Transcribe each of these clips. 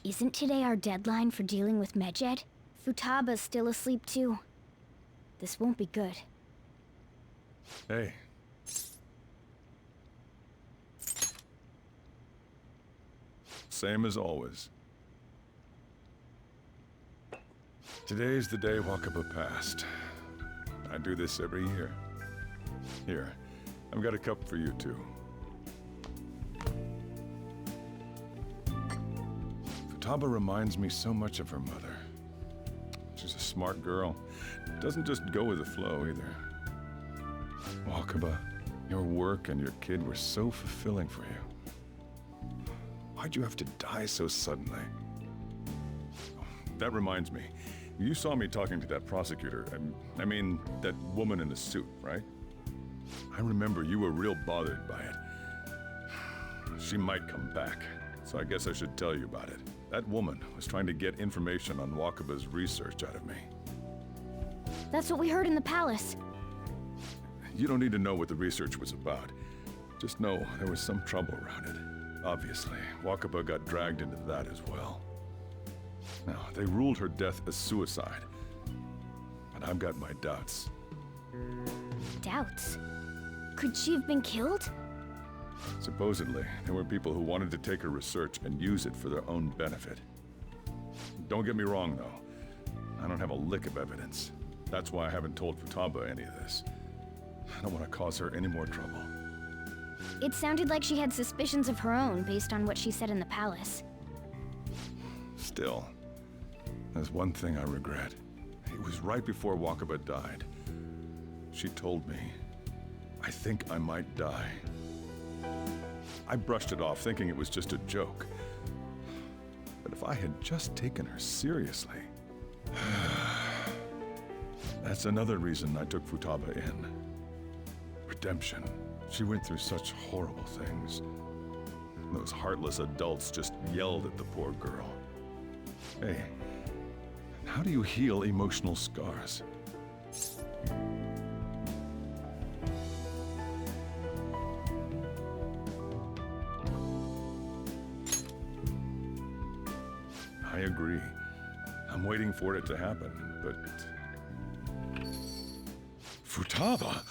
Isn't today our deadline for dealing with Medjed? Futaba's still asleep too. This won't be good. Hey. Same as always. Today's the day Wakaba passed. I do this every year. Here, I've got a cup for you too. Futaba reminds me so much of her mother. She's a smart girl. Doesn't just go with the flow either. Wakaba, your work and your kid were so fulfilling for you. Why'd you have to die so suddenly? That reminds me. You saw me talking to that prosecutor. I mean, that woman in the suit, right? I remember you were real bothered by it. She might come back, so I guess I should tell you about it. That woman was trying to get information on Wakaba's research out of me. That's what we heard in the palace. You don't need to know what the research was about. Just know there was some trouble around it. Obviously, Wakaba got dragged into that as well. Now, they ruled her death as suicide. But I've got my doubts. Doubts? Could she have been killed? Supposedly, there were people who wanted to take her research and use it for their own benefit. Don't get me wrong, though. I don't have a lick of evidence. That's why I haven't told Futaba any of this. I don't want to cause her any more trouble. It sounded like she had suspicions of her own based on what she said in the palace. Still, there's one thing I regret. It was right before Wakaba died. She told me, I think I might die. I brushed it off, thinking it was just a joke. But if I had just taken her seriously... That's another reason I took Futaba in. Redemption. She went through such horrible things. Those heartless adults just yelled at the poor girl. Hey, how do you heal emotional scars? I agree. I'm waiting for it to happen, but... Futaba!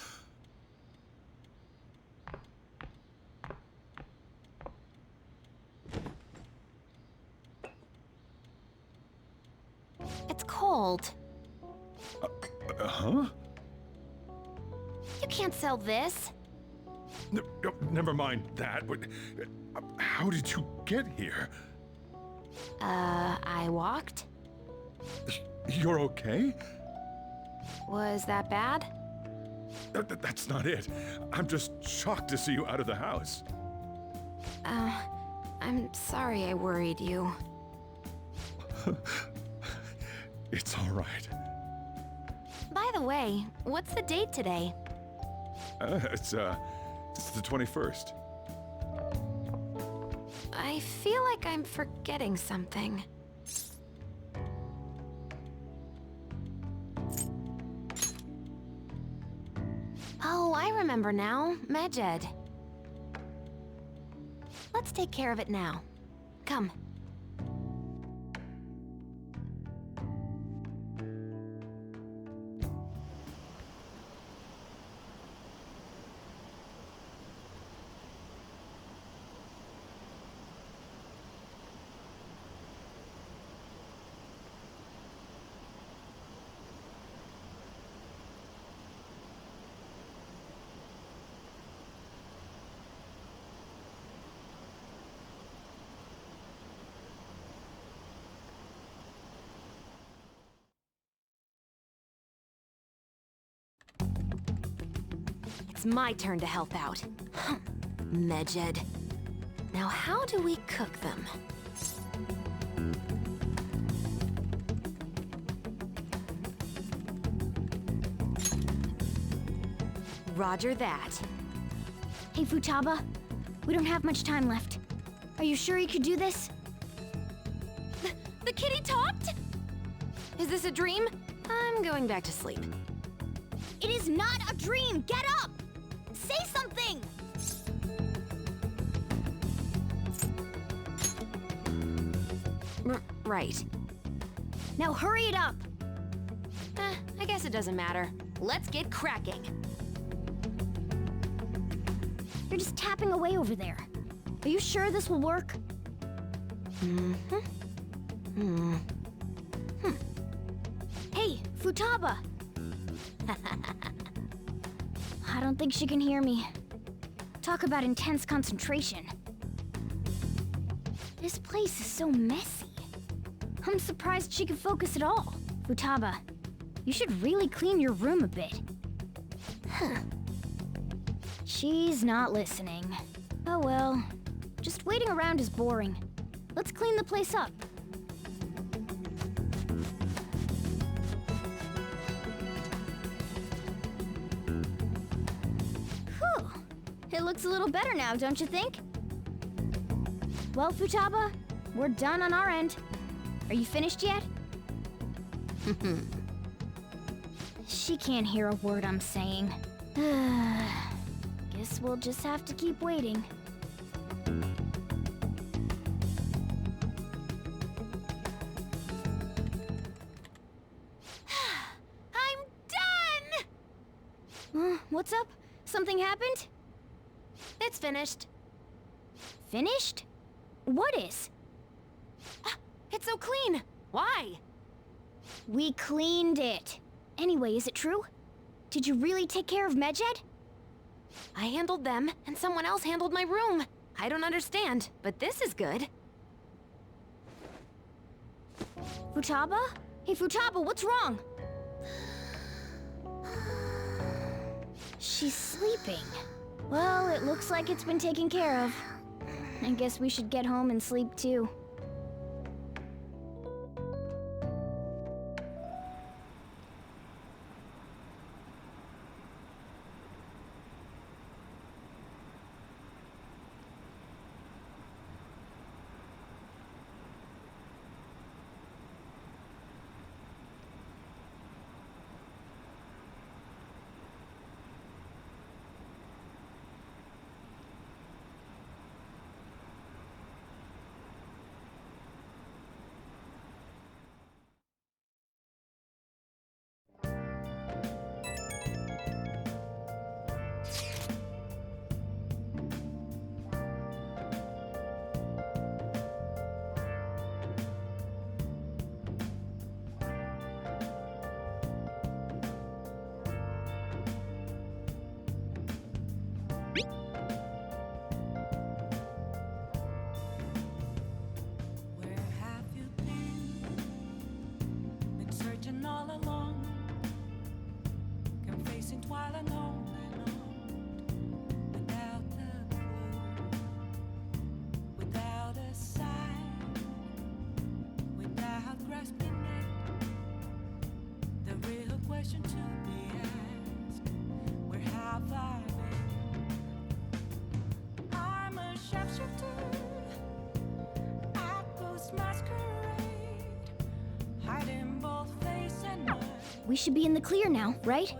It's cold. Huh? You can't sell this. No, never mind that, but... how did you get here? I walked? You're okay? Was that bad? That's not it. I'm just shocked to see you out of the house. I'm sorry I worried you. It's all right. By the way, what's the date today? It's the 21st. I feel like I'm forgetting something. Oh, I remember now. Medjed. Let's take care of it now. Come. It's my turn to help out. Medjed. Now how do we cook them? Roger that. Hey, Futaba. We don't have much time left. Are you sure you could do this? The kitty talked? Is this a dream? I'm going back to sleep. It is not a dream! Get up! Say something! Right. Now hurry it up! I guess it doesn't matter. Let's get cracking. You're just tapping away over there. Are you sure this will work? Hey, Futaba! I don't think she can hear me. Talk about intense concentration. This place is so messy. I'm surprised she can focus at all. Futaba, you should really clean your room a bit. She's not listening. Oh well. Just waiting around is boring. Let's clean the place up. Whew. It looks a little better now, don't you think? Well, Futaba, we're done on our end. Are you finished yet? She can't hear a word I'm saying. Guess we'll just have to keep waiting. I'm done! What's up? Something happened? It's finished. Finished? What is? It's so clean! Why? We cleaned it. Anyway, is it true? Did you really take care of Medjed? I handled them, and someone else handled my room. I don't understand, but this is good. Futaba? Hey, Futaba, what's wrong? She's sleeping. Well, it looks like it's been taken care of. I guess we should get home and sleep too. We should be in the clear now, right?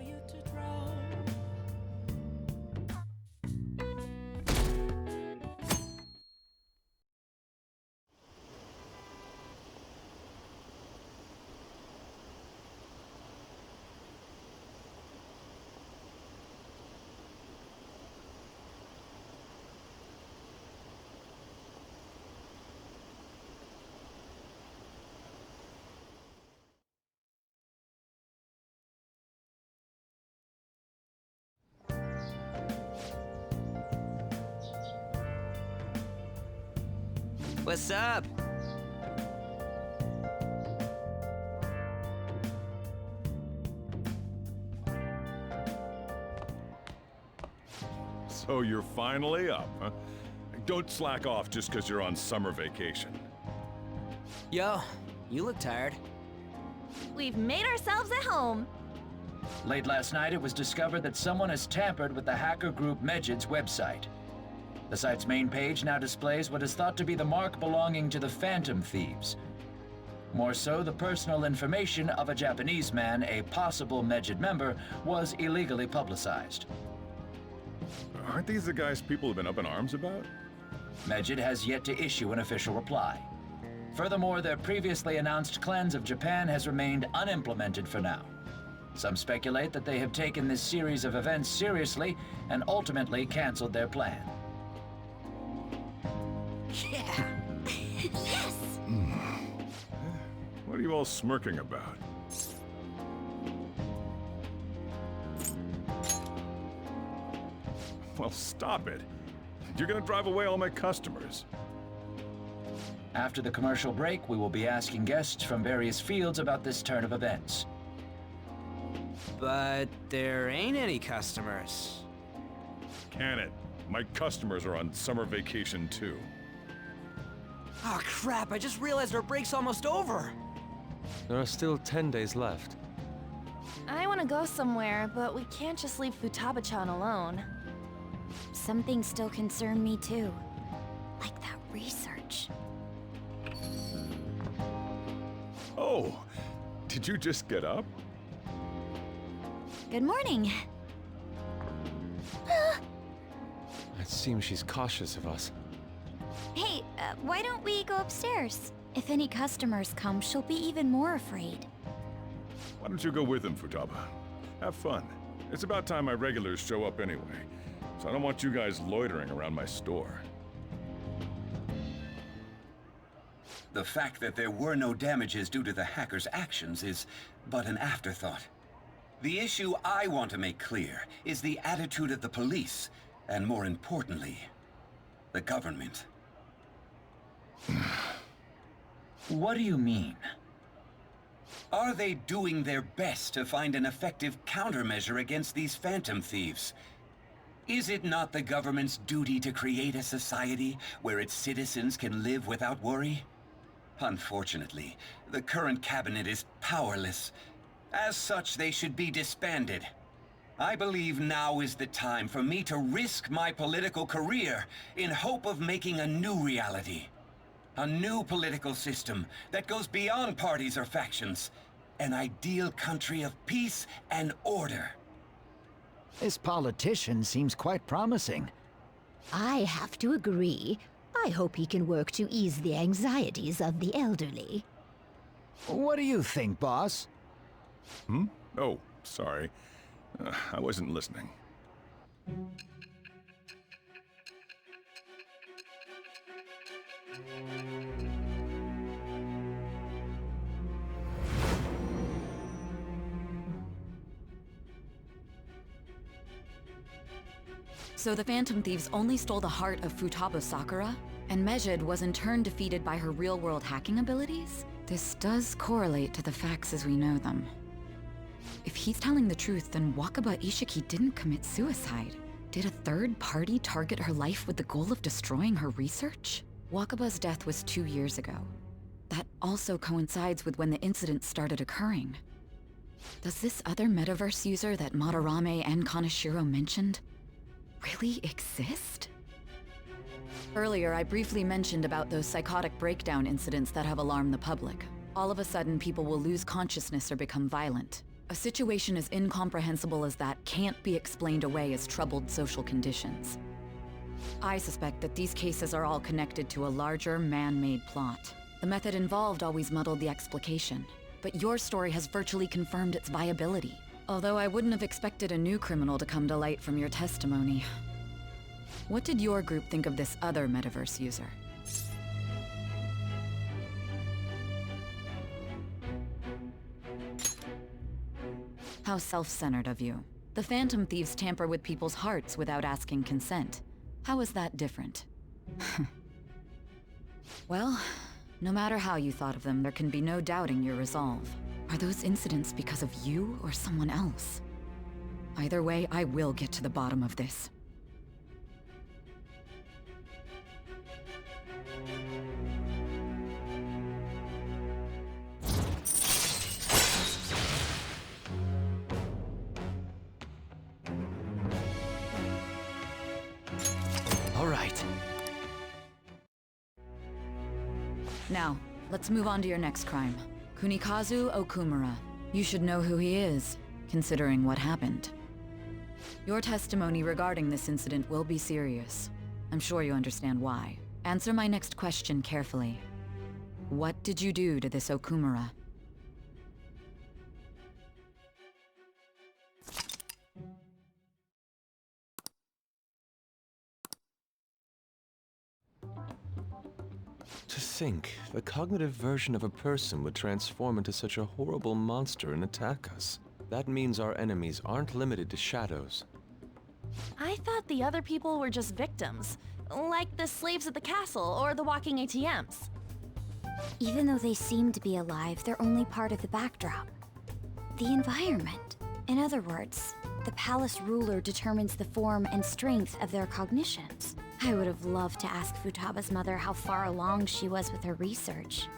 What's up? So you're finally up, huh? Don't slack off just because you're on summer vacation. Yo, you look tired. We've made ourselves at home. Late last night, it was discovered that someone has tampered with the hacker group Medjed's website. The site's main page now displays what is thought to be the mark belonging to the Phantom Thieves. More so, the personal information of a Japanese man, a possible Medjed member, was illegally publicized. Aren't these the guys people have been up in arms about? Medjed has yet to issue an official reply. Furthermore, their previously announced cleanse of Japan has remained unimplemented for now. Some speculate that they have taken this series of events seriously and ultimately canceled their plan. Yeah! Yes! What are you all smirking about? Well, stop it. You're gonna drive away all my customers. After the commercial break, we will be asking guests from various fields about this turn of events. But there ain't any customers. Can it? My customers are on summer vacation too. Oh crap, I just realized our break's almost over! There are still 10 days left. I want to go somewhere, but we can't just leave Futaba-chan alone. Some things still concern me too. Like that research. Oh, did you just get up? Good morning. It seems she's cautious of us. Hey, why don't we go upstairs? If any customers come, she'll be even more afraid. Why don't you go with them, Futaba? Have fun. It's about time my regulars show up anyway, so I don't want you guys loitering around my store. The fact that there were no damages due to the hackers' actions is but an afterthought. The issue I want to make clear is the attitude of the police, and more importantly, the government. What do you mean? Are they doing their best to find an effective countermeasure against these phantom thieves? Is it not the government's duty to create a society where its citizens can live without worry? Unfortunately, the current cabinet is powerless. As such, they should be disbanded. I believe now is the time for me to risk my political career in hope of making a new reality. A new political system that goes beyond parties or factions. An ideal country of peace and order. This politician seems quite promising. I have to agree. I hope he can work to ease the anxieties of the elderly. What do you think, boss? Hmm? Oh, sorry. I wasn't listening. So the Phantom Thieves only stole the heart of Futaba Sakura? And Medjed was in turn defeated by her real-world hacking abilities? This does correlate to the facts as we know them. If he's telling the truth, then Wakaba Ishiki didn't commit suicide. Did a third party target her life with the goal of destroying her research? Wakaba's death was 2 years ago. That also coincides with when the incident started occurring. Does this other metaverse user that Madarame and Kaneshiro mentioned really exist? Earlier, I briefly mentioned about those psychotic breakdown incidents that have alarmed the public. All of a sudden, people will lose consciousness or become violent. A situation as incomprehensible as that can't be explained away as troubled social conditions. I suspect that these cases are all connected to a larger, man-made plot. The method involved always muddled the explication, but your story has virtually confirmed its viability. Although I wouldn't have expected a new criminal to come to light from your testimony. What did your group think of this other metaverse user? How self-centered of you. The Phantom Thieves tamper with people's hearts without asking consent. How is that different? Well, no matter how you thought of them, there can be no doubting your resolve. Are those incidents because of you or someone else? Either way, I will get to the bottom of this. All right. Now, let's move on to your next crime. Kunikazu Okumura. You should know who he is, considering what happened. Your testimony regarding this incident will be serious. I'm sure you understand why. Answer my next question carefully. What did you do to this Okumura? To think, the cognitive version of a person would transform into such a horrible monster and attack us. That means our enemies aren't limited to shadows. I thought the other people were just victims, like the slaves at the castle or the walking ATMs. Even though they seem to be alive, they're only part of the backdrop. The environment. In other words, the palace ruler determines the form and strength of their cognitions. I would have loved to ask Futaba's mother how far along she was with her research.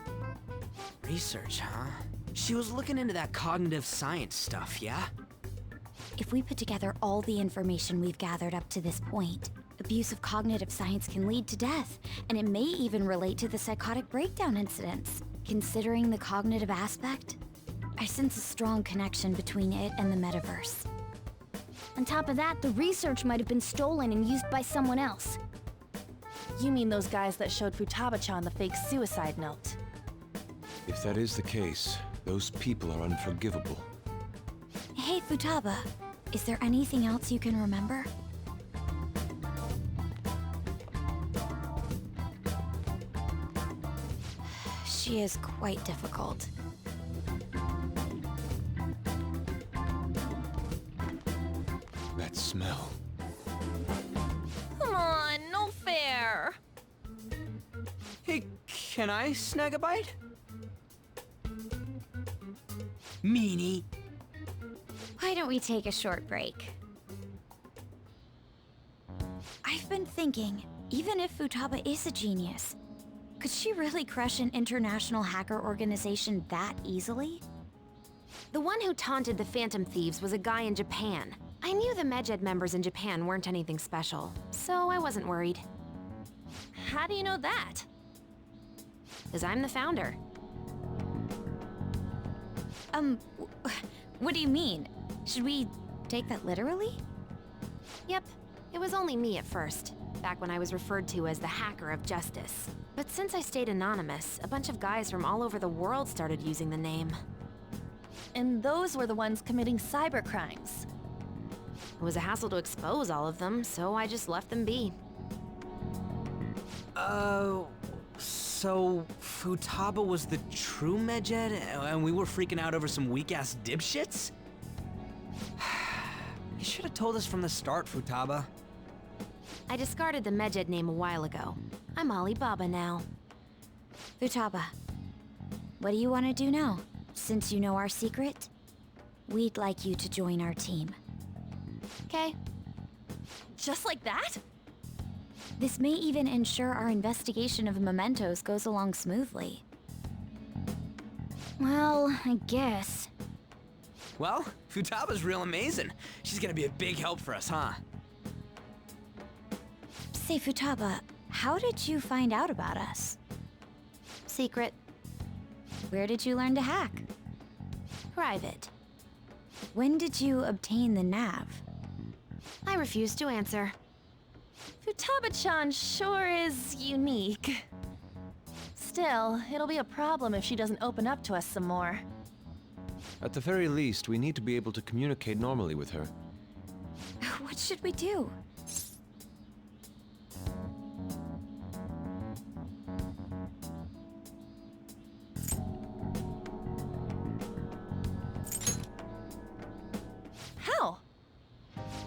Research, huh? She was looking into that cognitive science stuff, yeah? If we put together all the information we've gathered up to this point, abuse of cognitive science can lead to death, and it may even relate to the psychotic breakdown incidents. Considering the cognitive aspect, I sense a strong connection between it and the metaverse. On top of that, the research might have been stolen and used by someone else. You mean those guys that showed Futaba-chan the fake suicide note? If that is the case, those people are unforgivable. Hey, Futaba, is there anything else you can remember? She is quite difficult. That smell. Come on, no fair! Hey, can I snag a bite? Meanie. Why don't we take a short break? I've been thinking, even if Futaba is a genius, could she really crush an international hacker organization that easily? The one who taunted the Phantom Thieves was a guy in Japan. I knew the Medjed members in Japan weren't anything special, so I wasn't worried. How do you know that? Because I'm the founder. What do you mean? Should we take that literally? Yep, it was only me at first, back when I was referred to as the Hacker of Justice. But since I stayed anonymous, a bunch of guys from all over the world started using the name. And those were the ones committing cybercrimes. It was a hassle to expose all of them, so I just left them be. So Futaba was the true Medjed, and we were freaking out over some weak-ass dipshits? You should have told us from the start, Futaba. I discarded the Medjed name a while ago. I'm Alibaba now. Futaba, what do you want to do now? Since you know our secret, we'd like you to join our team. Okay? Just like that? This may even ensure our investigation of mementos goes along smoothly. Well, I guess. Well, Futaba's real amazing. She's gonna be a big help for us, huh? Say, Futaba, how did you find out about us? Secret. Where did you learn to hack? Private. When did you obtain the nav? I refuse to answer. Futaba-chan sure is unique. Still, it'll be a problem if she doesn't open up to us some more. At the very least, we need to be able to communicate normally with her. What should we do? How?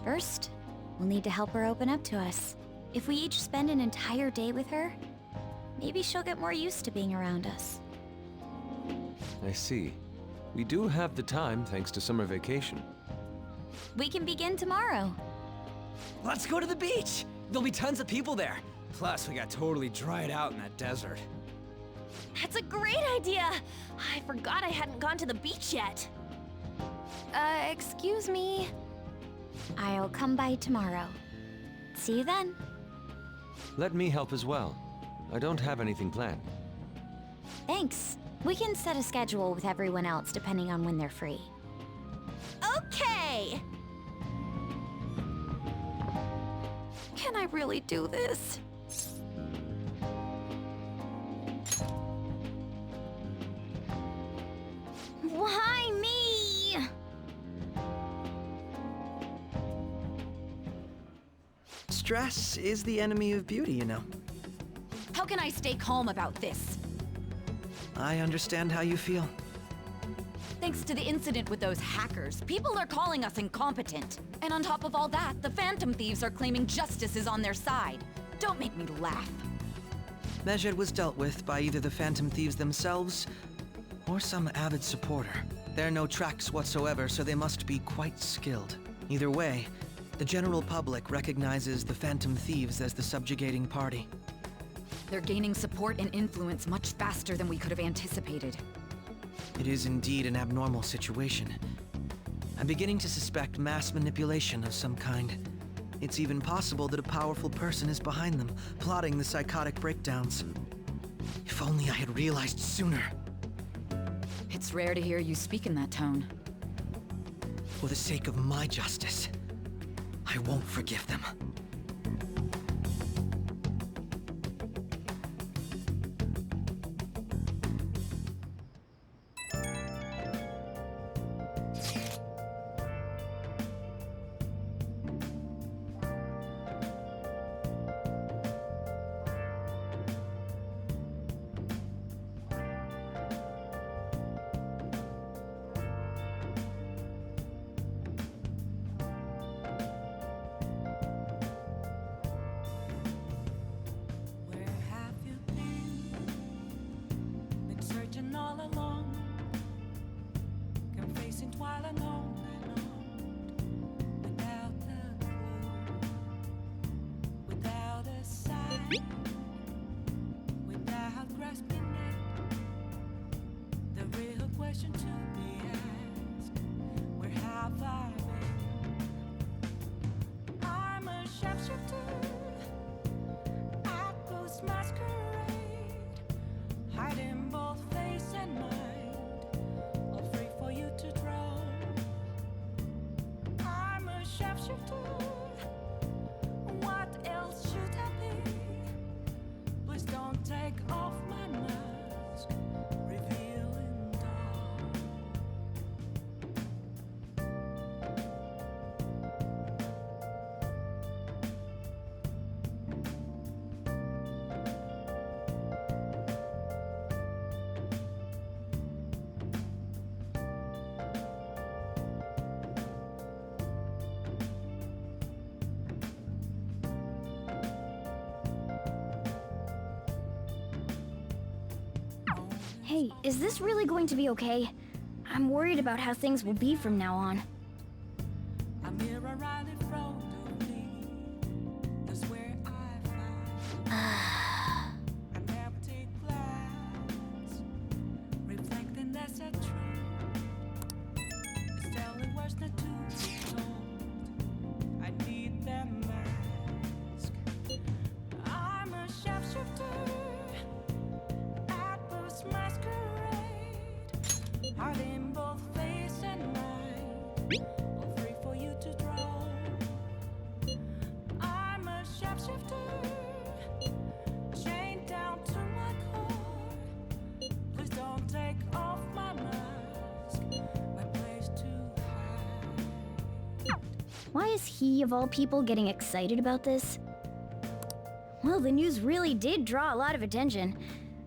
First, we'll need to help her open up to us. If we each spend an entire day with her, maybe she'll get more used to being around us. I see. We do have the time thanks to summer vacation. We can begin tomorrow. Let's go to the beach! There'll be tons of people there. Plus, we got totally dried out in that desert. That's a great idea! I forgot I hadn't gone to the beach yet. Excuse me. I'll come by tomorrow. See you then. Let me help as well. I don't have anything planned. Thanks. We can set a schedule with everyone else depending on when they're free. Okay! Can I really do this? Stress is the enemy of beauty, you know. How can I stay calm about this? I understand how you feel. Thanks to the incident with those hackers, people are calling us incompetent. And on top of all that, the Phantom Thieves are claiming justice is on their side. Don't make me laugh. Medjed was dealt with by either the Phantom Thieves themselves or some avid supporter. There are no tracks whatsoever, so they must be quite skilled. Either way, the general public recognizes the Phantom Thieves as the subjugating party. They're gaining support and influence much faster than we could have anticipated. It is indeed an abnormal situation. I'm beginning to suspect mass manipulation of some kind. It's even possible that a powerful person is behind them, plotting the psychotic breakdowns. If only I had realized sooner. It's rare to hear you speak in that tone. For the sake of my justice, I won't forgive them. Hey, is this really going to be okay? I'm worried about how things will be from now on. Why is he, of all people, getting excited about this? Well, the news really did draw a lot of attention.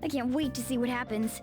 I can't wait to see what happens.